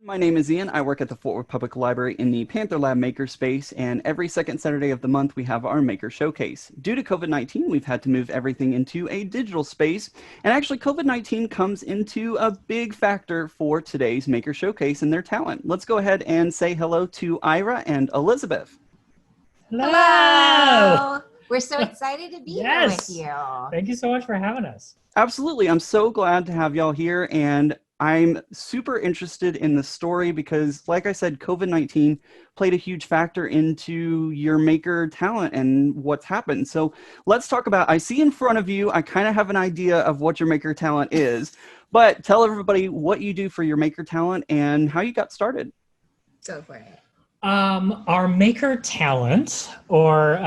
My name is Ian. I work at the Fort Worth Public Library in the Panther Lab Makerspace, and every second Saturday of the month we have our Maker Showcase. Due to COVID-19, we've had to move everything into a digital space, and actually COVID-19 comes into a big factor for today's Maker Showcase and their talent. Let's go ahead and say hello to Ira and Elizabeth. Hello! Hello! We're so excited to be here with Yes! you. Thank you so much for having us. Absolutely. I'm so glad to have y'all here, and I'm super interested in the story because, like I said, COVID-19 played a huge factor into your maker talent and what's happened. So let's talk about, I see in front of you, I kind of have an idea of what your maker talent is, but tell everybody what you do for your maker talent and how you got started. Go for it. Our maker talent, or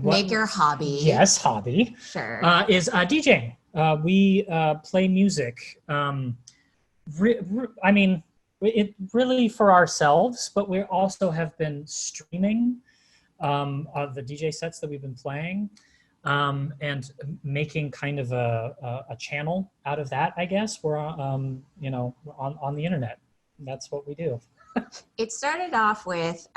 Maker hobby. Yes, hobby. Sure. Is DJing. We play music. I mean, it really for ourselves, but we also have been streaming the DJ sets that we've been playing, and making kind of a channel out of that. I guess we're on the internet. That's what we do. It started off with,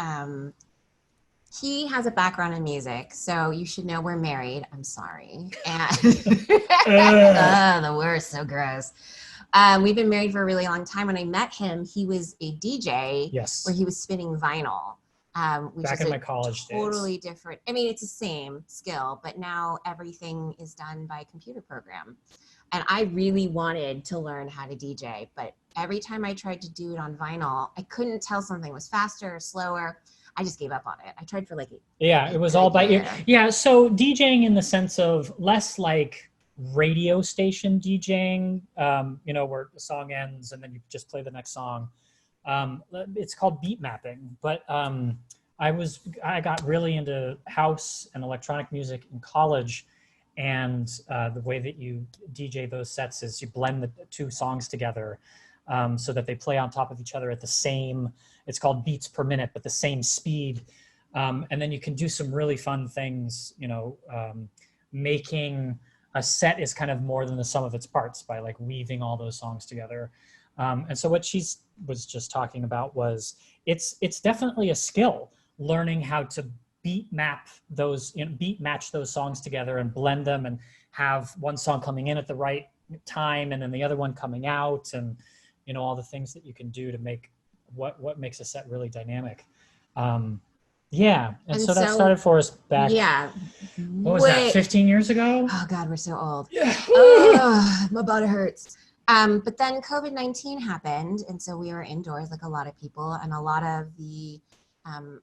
he has a background in music, so you should know we're married. I'm sorry. And the worst, so gross. We've been married for a really long time. When I met him, he was a DJ. Yes. Where he was spinning vinyl. Which Back is in my college days. Totally different. I mean, it's the same skill, but now everything is done by computer program. And I really wanted to learn how to DJ, but every time I tried to do it on vinyl, I couldn't tell something was faster or slower. I just gave up on it. I tried for like it was all by ear. Yeah, so DJing in the sense of less like radio station DJing, where the song ends and then you just play the next song. It's called beat mapping, but I got really into house and electronic music in college. And the way that you DJ those sets is you blend the two songs together so that they play on top of each other at the same, it's called beats per minute, but the same speed. And then you can do some really fun things, making a set is kind of more than the sum of its parts by like weaving all those songs together. And so what she was just talking about was it's definitely a skill, learning how to beat match those songs together and blend them and have one song coming in at the right time and then the other one coming out, and all the things that you can do to make what makes a set really dynamic. And so that started for us back. Yeah. What was that, 15 years ago? Oh God, we're so old. Yeah. My body hurts. But then COVID-19 happened, and so we were indoors like a lot of people, and a lot of the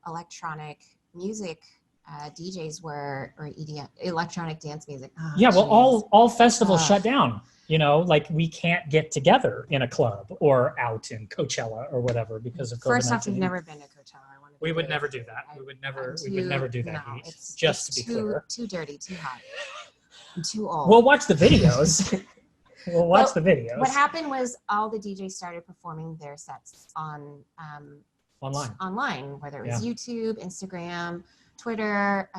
electronic music DJs or EDM, electronic dance music. Oh, yeah, well, geez. all festivals shut down. Like we can't get together in a club or out in Coachella or whatever because of COVID-19. First off, we've never been to Coachella. We would never do that. We would never do that. No, just to be clear. Too dirty, too hot. I'm too old. We'll watch the videos. The videos. What happened was all the DJs started performing their sets on online, whether it was YouTube, Instagram, Twitter,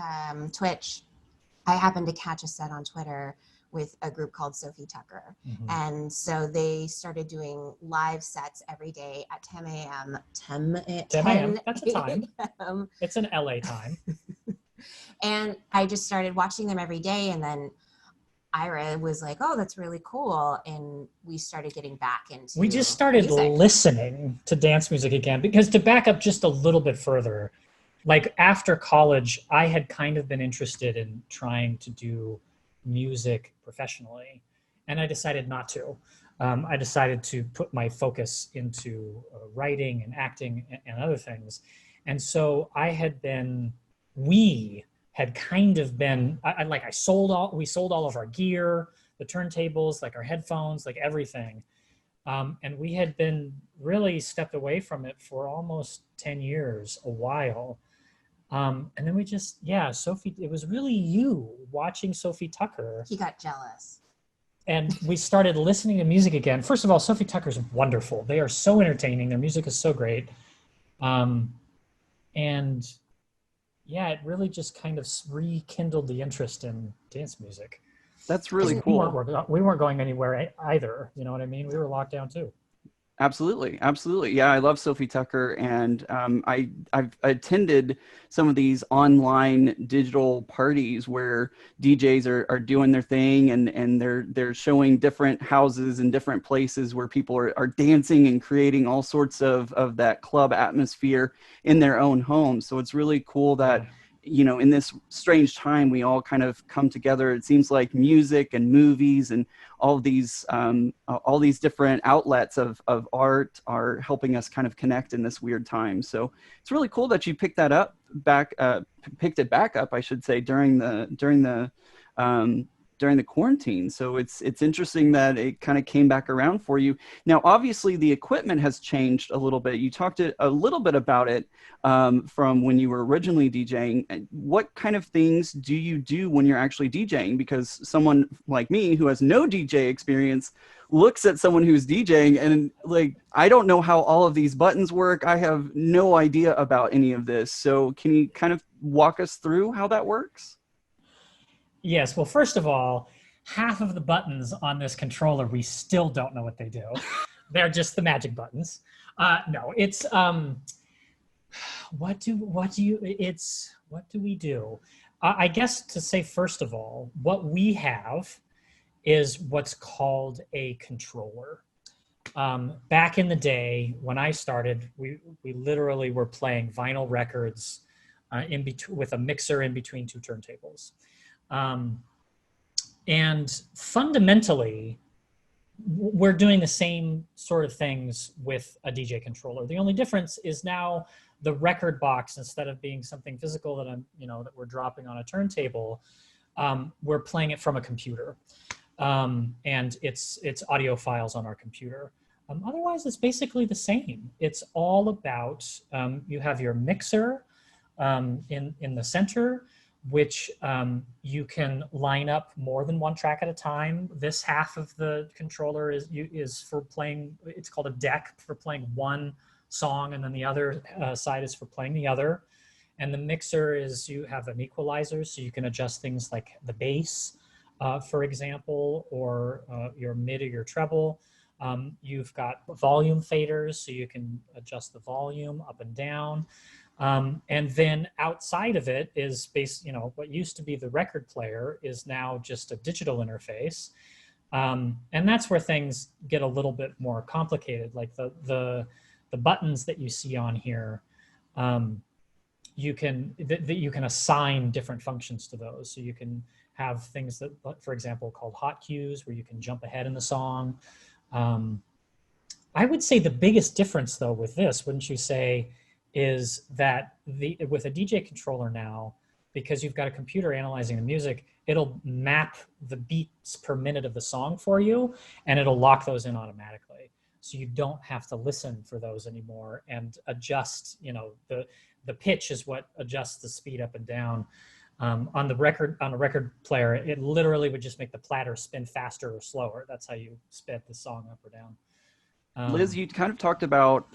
Twitch. I happened to catch a set on Twitter with a group called Sophie Tucker. Mm-hmm. And so they started doing live sets every day at 10 a.m. 10 a.m. That's a time. It's an LA time. And I just started watching them every day, and then Ira was like, oh, that's really cool. And we started getting back into We just started listening to dance music again, because to back up just a little bit further, like after college, I had kind of been interested in trying to do music professionally, and I decided not to. I decided to put my focus into writing and acting and other things. And so we sold all of our gear, the turntables, like our headphones, like everything. And we had been really stepped away from it for almost 10 years, a while. And then we just, Sophie, it was really you watching Sophie Tucker. He got jealous. And we started listening to music again. First of all, Sophie Tucker's wonderful. They are so entertaining. Their music is so great. And yeah, it really just kind of rekindled the interest in dance music. That's really cool. We weren't going anywhere either. You know what I mean? We were locked down too. Absolutely, absolutely. Yeah, I love Sophie Tucker, and I've attended some of these online digital parties where DJs are doing their thing, and they're showing different houses and different places where people are dancing and creating all sorts of that club atmosphere in their own homes. So it's really cool that, you know, in this strange time, we all kind of come together. It seems like music and movies and all these different outlets of art are helping us kind of connect in this weird time. So it's really cool that you picked picked it back up, I should say, during the quarantine. So it's interesting that it kind of came back around for you. Now, obviously, the equipment has changed a little bit. You talked a little bit about it from when you were originally DJing. What kind of things do you do when you're actually DJing? Because someone like me who has no DJ experience looks at someone who's DJing and like, I don't know how all of these buttons work. I have no idea about any of this. So can you kind of walk us through how that works? Yes. Well, first of all, half of the buttons on this controller, we still don't know what they do. They're just the magic buttons. No, it's what do we do? I guess to say, first of all, what we have is what's called a controller. Back in the day when I started, we literally were playing vinyl records with a mixer in between two turntables. And fundamentally, we're doing the same sort of things with a DJ controller. The only difference is now the record box, instead of being something physical that that we're dropping on a turntable, we're playing it from a computer. And it's audio files on our computer. Otherwise, it's basically the same. It's all about, you have your mixer in the center, which you can line up more than one track at a time. This half of the controller is for playing, it's called a deck, for playing one song, and then the other side is for playing the other. And the mixer is, you have an equalizer, so you can adjust things like the bass, for example, or your mid or your treble. You've got volume faders, so you can adjust the volume up and down. And then outside of it is what used to be the record player is now just a digital interface. And that's where things get a little bit more complicated. Like the buttons that you see on here, you can assign different functions to those. So you can have things that, for example, called hot cues, where you can jump ahead in the song. I would say the biggest difference, though, with this, wouldn't you say, is that with a DJ controller now, because you've got a computer analyzing the music, it'll map the beats per minute of the song for you, and it'll lock those in automatically. So you don't have to listen for those anymore and adjust, the pitch is what adjusts the speed up and down. On a record player, it literally would just make the platter spin faster or slower. That's how you sped the song up or down. Liz, you kind of talked about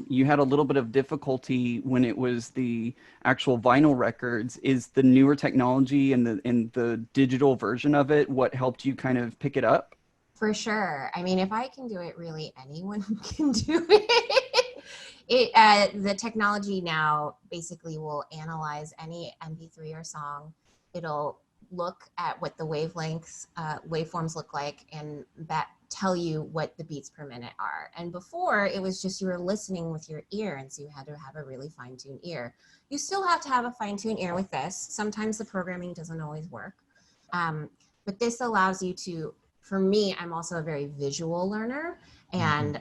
you had a little bit of difficulty when it was the actual vinyl records. Is the newer technology and the digital version of it what helped you kind of pick it up? For sure. I mean, if I can do it, really anyone can do it. The technology now basically will analyze any MP3 or song. It'll look at what the waveforms look like, and that tell you what the beats per minute are. And before, it was just you were listening with your ear, and so you had to have a really fine-tuned ear. You still have to have a fine-tuned ear with this. Sometimes the programming doesn't always work. But this allows you to, for me, I'm also a very visual learner, and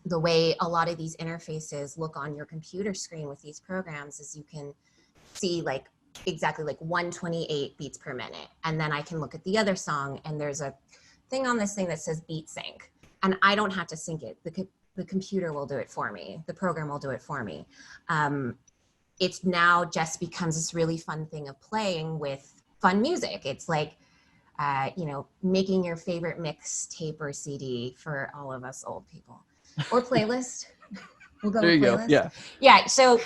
the way a lot of these interfaces look on your computer screen with these programs is you can see exactly 128 beats per minute. And then I can look at the other song, and there's a thing on this thing that says beat sync, and I don't have to sync it. The computer will do it for me. The program will do it for me. It's now just becomes this really fun thing of playing with fun music. It's like, making your favorite mixtape or CD for all of us old people, or playlist. We'll go there with you playlist. go. Yeah. So,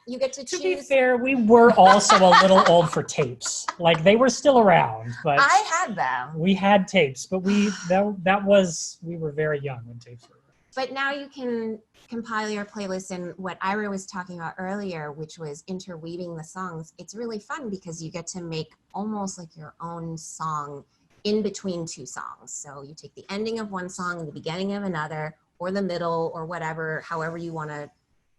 you get to choose. To be fair, we were also a little old for tapes. Like, they were still around, but I had them. We had tapes, but we were very young when tapes were around. But now you can compile your playlist, and what Ira was talking about earlier, which was interweaving the songs. It's really fun because you get to make almost like your own song in between two songs. So you take the ending of one song and the beginning of another, or the middle, or whatever, however you want to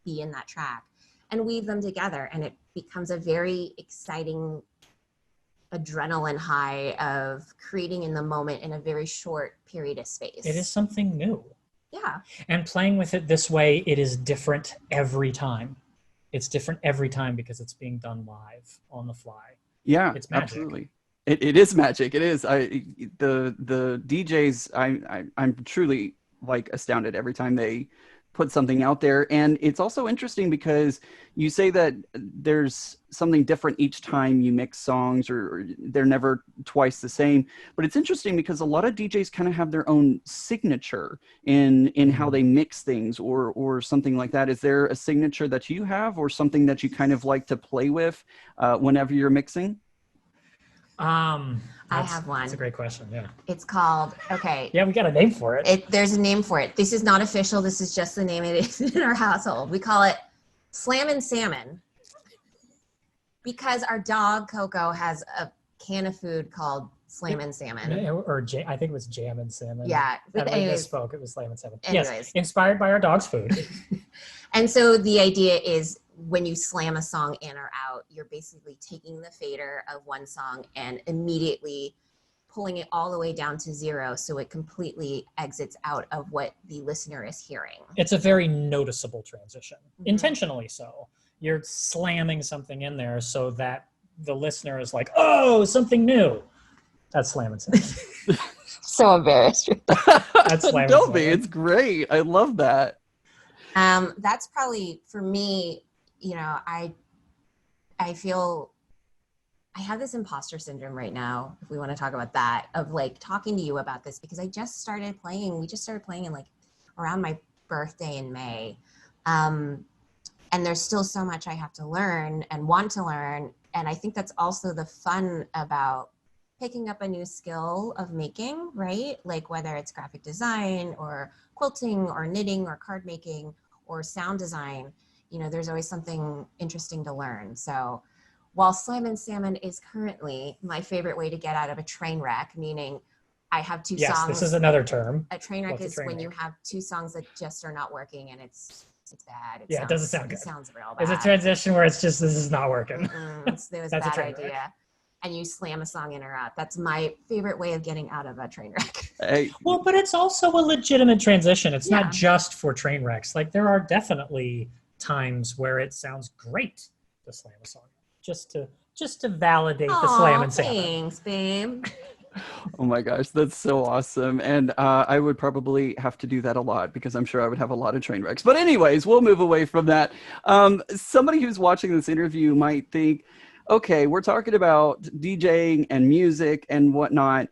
be in that track, and weave them together. And it becomes a very exciting adrenaline high of creating in the moment in a very short period of space. It is something new. Yeah. And playing with it this way, it is different every time. It's different every time because it's being done live on the fly. Yeah, it's magic. Absolutely. It is magic. It is. The DJs, I'm truly like astounded every time they put something out there. And it's also interesting because you say that there's something different each time you mix songs, or they're never twice the same. But it's interesting because a lot of DJs kind of have their own signature in how they mix things, or something like that. Is there a signature that you have, or something that you kind of like to play with whenever you're mixing? I have one. That's a great question. Yeah. It's called, okay. Yeah, we got a name for it. There's a name for it. This is not official. This is just the name it is in our household. We call it Slammin' Salmon because our dog Coco has a can of food called Slammin' Salmon. I think it was Jammin' Salmon. Yeah. But anyways, misspoke. It was Slammin' Salmon. Anyways. Yes, inspired by our dog's food. And so the idea is, when you slam a song in or out, you're basically taking the fader of one song and immediately pulling it all the way down to zero, so it completely exits out of what the listener is hearing. It's a very noticeable transition, intentionally so. You're slamming something in there so that the listener is like, oh, something new. That's slamming something. So embarrassed. That's slamming Don't be. It's great. I love that. That's probably, for me, I feel I have this imposter syndrome right now, if we want to talk about that, of like talking to you about this, because we just started playing in like around my birthday in May. And there's still so much I have to learn and want to learn. And I think that's also the fun about picking up a new skill of making, right? Like whether it's graphic design or quilting or knitting or card making or sound design, there's always something interesting to learn. So while Slammin' Salmon is currently my favorite way to get out of a train wreck, meaning I have two songs. Yes, this is another term. A train wreck is when you have two songs that just are not working and it's bad. It doesn't sound good. It sounds real bad. There's a transition where it's just, this is not working. There was a bad idea. And you slam a song in or out. That's my favorite way of getting out of a train wreck. Well, but it's also a legitimate transition. It's not just for train wrecks. Like there are definitely times where it sounds great to slam a song, just to validate the Slammin' Salmon. Thanks, babe. Oh my gosh, that's so awesome. And I would probably have to do that a lot because I'm sure I would have a lot of train wrecks. But anyways, we'll move away from that. Somebody who's watching this interview might think, okay, we're talking about DJing and music and whatnot.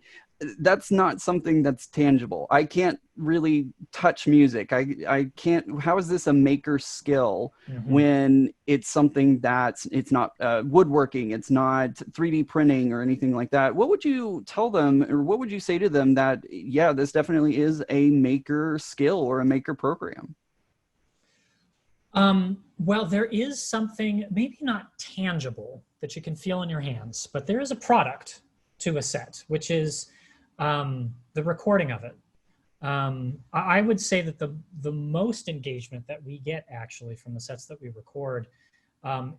That's not something that's tangible. I can't really touch music. I can't. How is this a maker skill when it's something it's not woodworking, it's not 3D printing or anything like that? What would you tell them, or what would you say to them that, yeah, this definitely is a maker skill or a maker program? Well, there is something maybe not tangible that you can feel in your hands, but there is a product to a set, which is the recording of it. I would say that the most engagement that we get actually from the sets that we record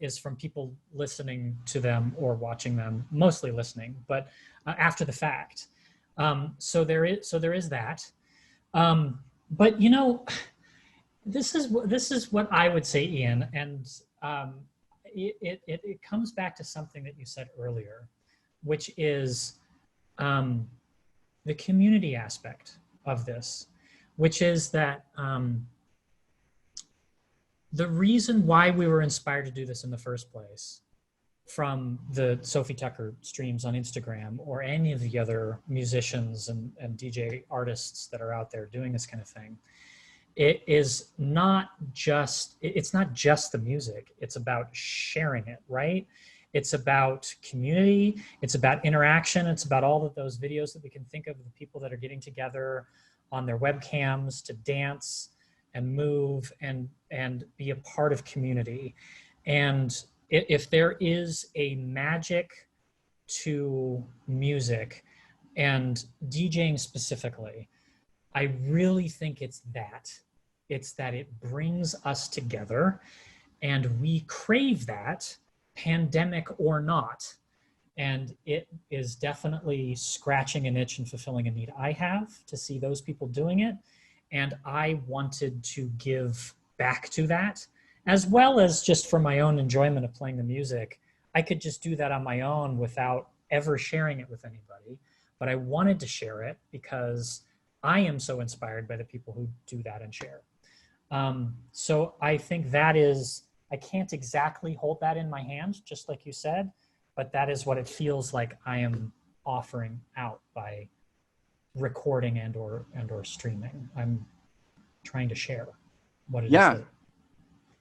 is from people listening to them or watching them, mostly listening, but after the fact. So there is that. But this is what I would say, Ian, and it comes back to something that you said earlier, which is the community aspect of this, which is that the reason why we were inspired to do this in the first place, from the Sophie Tucker streams on Instagram or any of the other musicians and DJ artists that are out there doing this kind of thing, it's not just the music. It's about sharing it, right? It's about community. It's about interaction. It's about all of those videos that we can think of the people that are getting together on their webcams to dance and move and be a part of community. And if there is a magic to music and DJing specifically, I really think it's that. It's that it brings us together, and we crave that, pandemic or not. And it is definitely scratching an itch and fulfilling a need I have to see those people doing it. And I wanted to give back to that, as well as just for my own enjoyment of playing the music. I could just do that on my own without ever sharing it with anybody. But I wanted to share it because I am so inspired by the people who do that and share. So I think that is, I can't exactly hold that in my hand, just like you said, but that is what it feels like I am offering out by recording and or streaming. I'm trying to share what it is.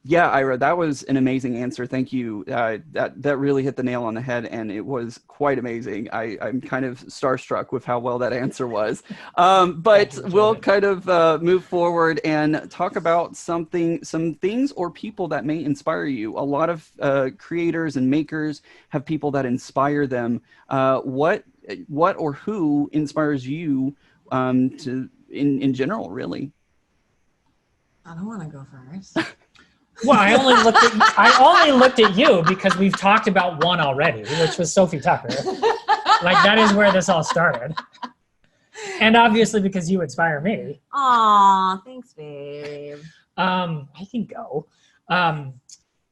Yeah, Ira, that was an amazing answer. Thank you. That really hit the nail on the head, and it was quite amazing. I'm kind of starstruck with how well that answer was. But we'll kind of move forward and talk about some things or people that may inspire you. A lot of creators and makers have people that inspire them. What or who inspires you in general, really? I don't want to go first. Well, I only looked at you because we've talked about one already, which was Sophie Tucker. Like, that is where this all started. And obviously because you inspire me. Aw, thanks, babe. I can go.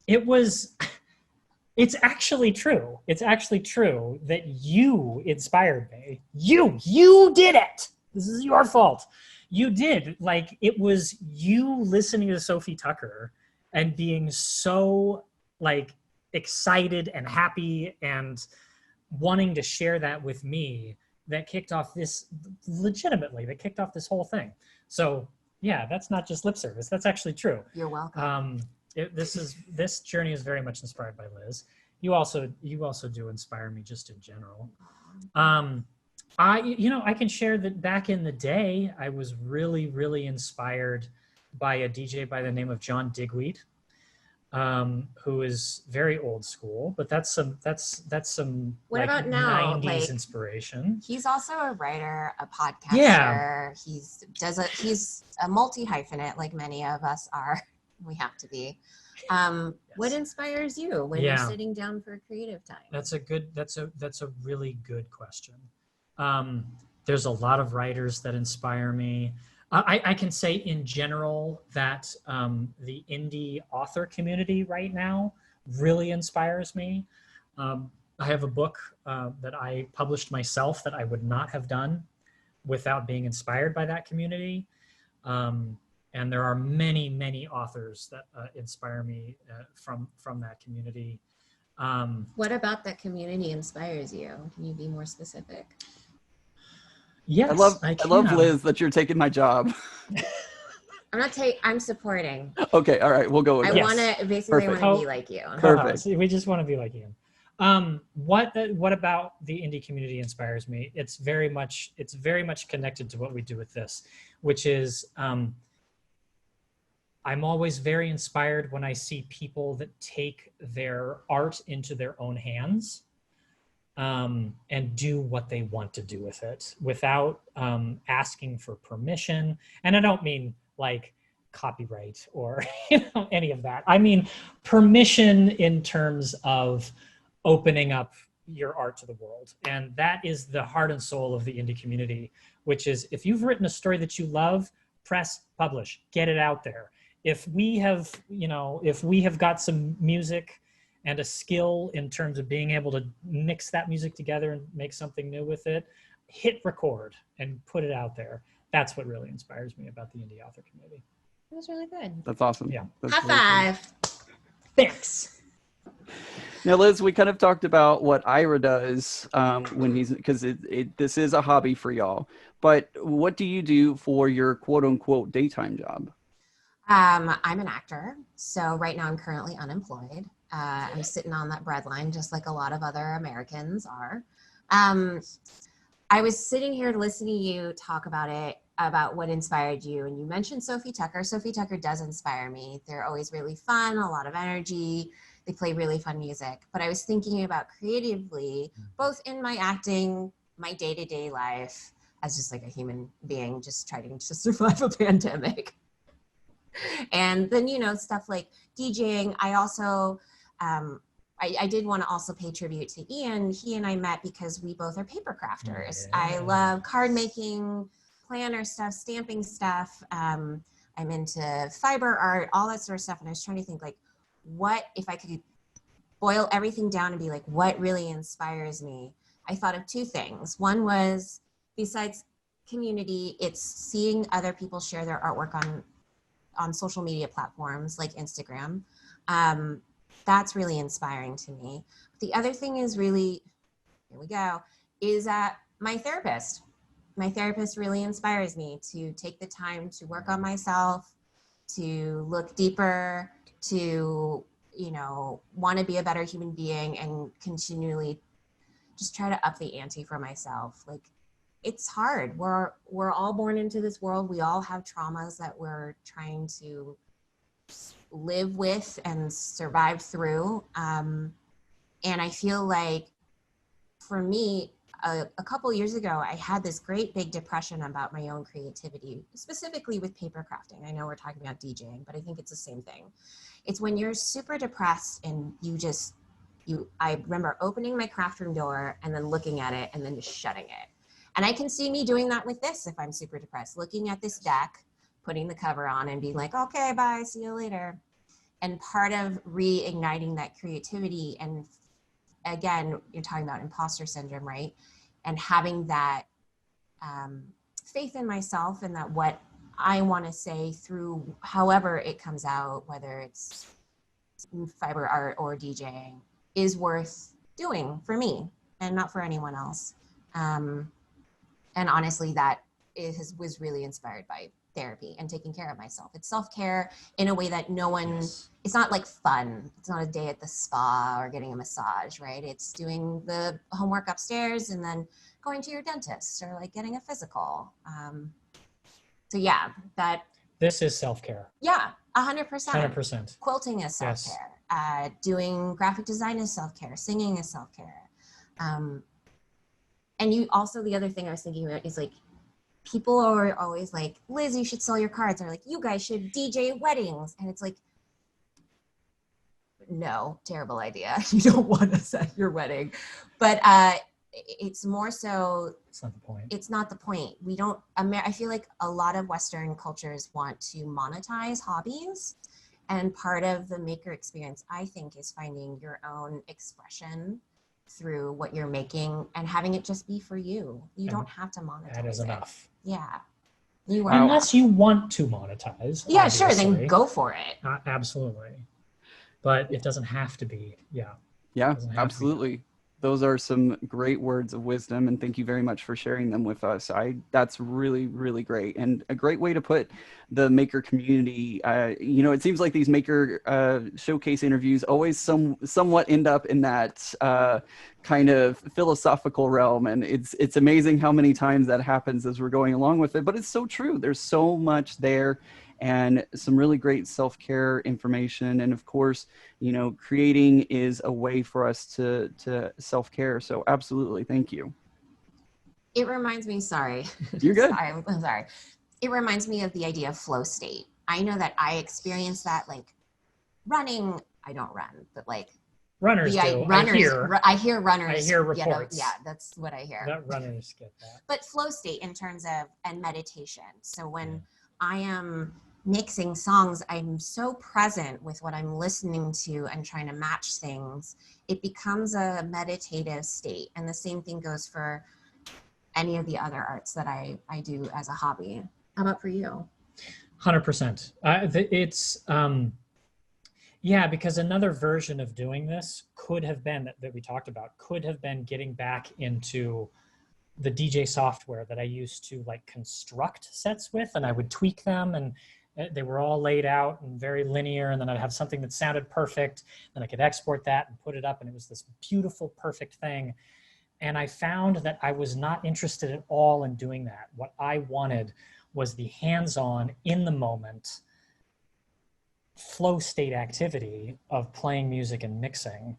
It's actually true. It's actually true that you inspired me. You did it. This is your fault. You did. Like, it was you listening to Sophie Tucker and being so like excited and happy and wanting to share that with me that kicked off this whole thing. So yeah, that's not just lip service. That's actually true. You're welcome. This journey is very much inspired by Liz. You also do inspire me just in general. I can share that back in the day, I was really, really inspired by a DJ by the name of John Digweed, who is very old school, but that's some what like about now? 90s like, inspiration. He's also a writer, a podcaster. Yeah. He's a multi-hyphenate like many of us are. We have to be. Yes. What inspires you when you're sitting down for creative time? That's a really good question. There's a lot of writers that inspire me. I can say in general that the indie author community right now really inspires me. I have a book that I published myself that I would not have done without being inspired by that community. And there are many, many authors that inspire me from that community. What about that community inspires you? Can you be more specific? Yes, I love Liz that you're taking my job. I'm supporting. Okay, all right, we'll go with I want to be like you. Perfect. We just want to be like you. What about the indie community inspires me? It's very much connected to what we do with this, which is I'm always very inspired when I see people that take their art into their own hands. And do what they want to do with it without asking for permission. And I don't mean like copyright or any of that. I mean permission in terms of opening up your art to the world. And that is the heart and soul of the indie community, which is if you've written a story that you love, press, publish, get it out there. If we have got some music and a skill in terms of being able to mix that music together and make something new with it, hit record and put it out there. That's what really inspires me about the indie author community. That was really good. That's awesome. Yeah. That's High five. Thanks. Now, Liz, we kind of talked about what Ira does when he's, because this is a hobby for y'all, but what do you do for your quote unquote daytime job? I'm an actor. So right now I'm currently unemployed. I'm sitting on that breadline, just like a lot of other Americans are. I was sitting here to listen to you talk about it, about what inspired you, and you mentioned Sophie Tucker. Sophie Tucker does inspire me. They're always really fun, a lot of energy. They play really fun music. But I was thinking about creatively, both in my acting, my day-to-day life, as just like a human being just trying to survive a pandemic. And then, you know, stuff like DJing. I also, I did want to also pay tribute to Ian. He and I met because we both are paper crafters. Yeah. I love card making, planner stuff, stamping stuff. I'm into fiber art, all that sort of stuff. And I was trying to think, like, what if I could boil everything down and be like, what really inspires me? I thought of two things. One was, besides community, it's seeing other people share their artwork on social media platforms like Instagram. That's really inspiring to me. The other thing is really, here we go, is my therapist. My therapist really inspires me to take the time to work on myself, to look deeper, to, you know, want to be a better human being and continually just try to up the ante for myself. Like, it's hard. We're all born into this world. We all have traumas that we're trying to live with and survive through. And I feel like for me, a couple years ago, I had this great big depression about my own creativity, specifically with paper crafting. I know we're talking about DJing, but I think it's the same thing. It's when you're super depressed and I remember opening my craft room door and then looking at it and then just shutting it. And I can see me doing that with this if I'm super depressed, looking at this deck, putting the cover on and being like, okay, bye, see you later. And part of reigniting that creativity, and again, you're talking about imposter syndrome, right? And having that faith in myself and that what I want to say through however it comes out, whether it's fiber art or DJing, is worth doing for me and not for anyone else. And honestly, that was really inspired by therapy and taking care of myself. It's self-care in a way that no one, it's not like fun. It's not a day at the spa or getting a massage, right? It's doing the homework upstairs and then going to your dentist or like getting a physical. So yeah, this is self-care. Yeah, 100%. 100%. Quilting is self-care. Yes. Doing graphic design is self-care. Singing is self-care. And you also, the other thing I was thinking about is like, people are always like, Liz, you should sell your cards. They're like, you guys should DJ weddings. And it's like, no, terrible idea. You don't want to sell your wedding. But it's more so, it's not the point. It's not the point. We don't, I feel like a lot of Western cultures want to monetize hobbies. And part of the maker experience, I think, is finding your own expression through what you're making and having it just be for you. You don't have to monetize. That is enough. Yeah. Unless you want to monetize. Yeah, obviously. Sure, then go for it. Absolutely. But it doesn't have to be. Yeah. Yeah, absolutely. Those are some great words of wisdom, and thank you very much for sharing them with us. That's really, really great, and a great way to put the maker community. You know, it seems like these maker showcase interviews always somewhat end up in that kind of philosophical realm, and it's amazing how many times that happens as we're going along with it. But it's so true. There's so much there. And some really great self-care information. And of course, you know, creating is a way for us to self-care. So absolutely. Thank you. It reminds me, sorry. You're good. I'm sorry. It reminds me of the idea of flow state. I know that I experience that, like running. I don't run, but like runners do. I hear runners. I hear reports. Yeah, that's what I hear. That runners get that. But flow state in terms of, and meditation. So when I am mixing songs, I'm so present with what I'm listening to and trying to match things. It becomes a meditative state. And the same thing goes for any of the other arts that I do as a hobby. How about for you? 100%. It's, yeah, because another version of doing this could have been, that we talked about, could have been getting back into the DJ software that I used to like construct sets with, and I would tweak them, and they were all laid out and very linear, and then I'd have something that sounded perfect, and I could export that and put it up, and it was this beautiful, perfect thing. And I found that I was not interested at all in doing that. What I wanted was the hands-on, in the moment, flow state activity of playing music and mixing.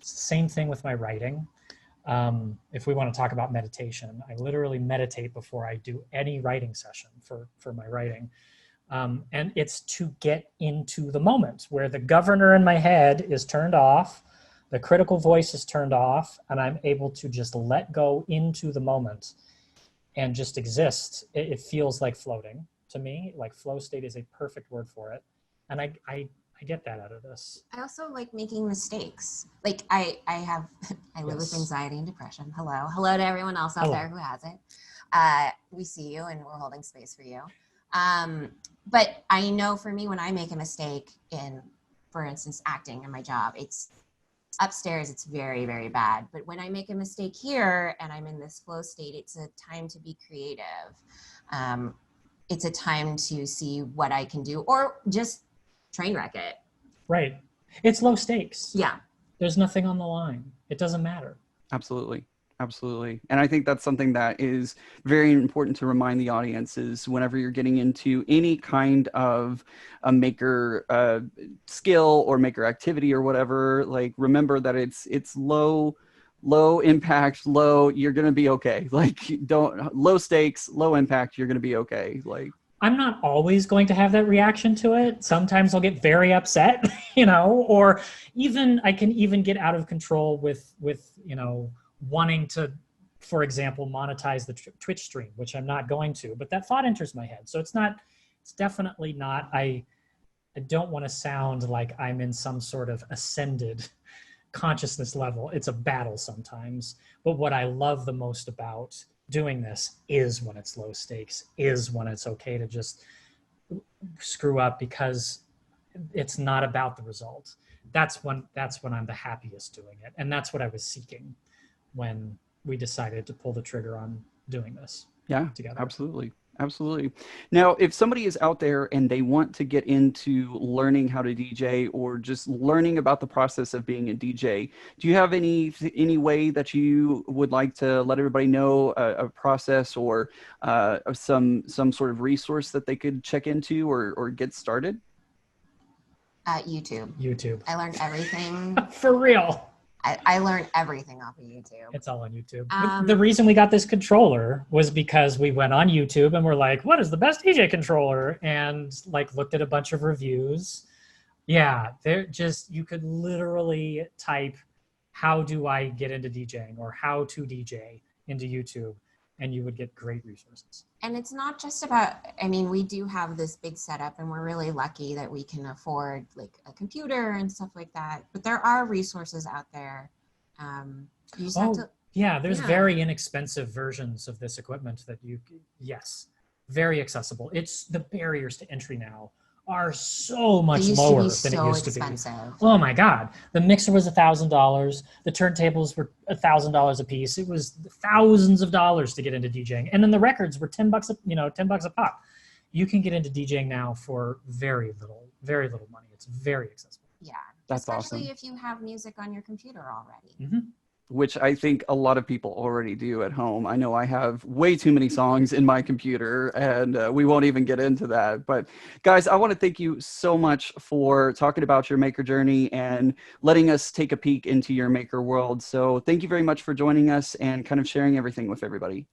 Same thing with my writing. If we want to talk about meditation, I literally meditate before I do any writing session for my writing. And it's to get into the moment where the governor in my head is turned off, the critical voice is turned off, and I'm able to just let go into the moment and just exist. It feels like floating to me. Like flow state is a perfect word for it. And I get that out of this. I also like making mistakes. Like I live with anxiety and depression. Hello to everyone else out there who has it. We see you and we're holding space for you. But I know for me, when I make a mistake in, for instance, acting in my job, it's upstairs, it's very, very bad. But when I make a mistake here and I'm in this flow state, it's a time to be creative. It's a time to see what I can do or just train wreck it. Right. It's low stakes. Yeah. There's nothing on the line. It doesn't matter. Absolutely. Absolutely. And I think that's something that is very important to remind the audience is whenever you're getting into any kind of a maker skill or maker activity or whatever, like remember that it's low impact, you're going to be okay. Like low stakes, low impact, you're going to be okay. Like I'm not always going to have that reaction to it. Sometimes I'll get very upset, or even I can even get out of control with, wanting to, for example, monetize the Twitch stream, which I'm not going to, but that thought enters my head. So it's definitely not, I don't want to sound like I'm in some sort of ascended consciousness level. It's a battle sometimes. But what I love the most about doing this is when it's low stakes, is when it's okay to just screw up because it's not about the result. That's when I'm the happiest doing it. And that's what I was seeking when we decided to pull the trigger on doing this. Yeah, together. Absolutely. Absolutely. Now, if somebody is out there and they want to get into learning how to DJ or just learning about the process of being a DJ, do you have any way that you would like to let everybody know a process or some sort of resource that they could check into or get started? YouTube. I learned everything. For real. I learned everything off of YouTube. It's all on YouTube. The reason we got this controller was because we went on YouTube and we're like, what is the best DJ controller? And looked at a bunch of reviews. Yeah, you could literally type, how do I get into DJing or how to DJ into YouTube, and you would get great resources. And it's not just about, we do have this big setup and we're really lucky that we can afford a computer and stuff like that. But there are resources out there. You just have to. Yeah, there's very inexpensive versions of this equipment that very accessible. It's the barriers to entry now are so much lower than it used to be. Oh my God. The mixer was $1,000. The turntables were $1,000 a piece. It was thousands of dollars to get into DJing. And then the records were $10 a pop. You can get into DJing now for very little money. It's very accessible. Yeah. That's especially awesome. If you have music on your computer already. Mm-hmm. Which I think a lot of people already do at home. I know I have way too many songs in my computer, and we won't even get into that. But guys, I want to thank you so much for talking about your maker journey and letting us take a peek into your maker world. So thank you very much for joining us and kind of sharing everything with everybody.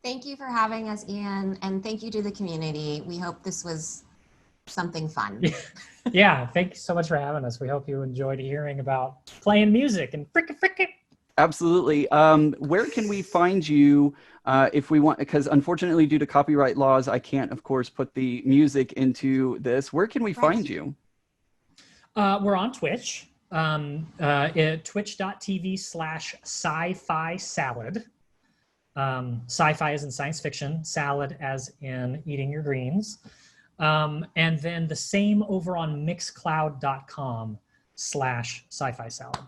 Thank you for having us, Ian, and thank you to the community. We hope this was something fun. Yeah, thank you so much for having us. We hope you enjoyed hearing about playing music and frickin'. Absolutely. Where can we find you if we want, because unfortunately due to copyright laws, I can't, of course, put the music into this. Where can we find you? We're on Twitch, twitch.tv/sci-fi salad. Sci-fi as in science fiction, salad as in eating your greens. And then the same over on mixcloud.com/sci-fi salad.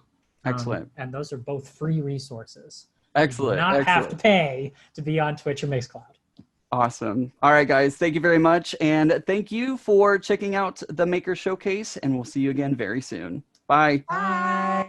Excellent. And those are both free resources. Excellent. You do not have to pay to be on Twitch or Mixcloud. Awesome. All right, guys, thank you very much. And thank you for checking out the Maker Showcase, and we'll see you again very soon. Bye. Bye.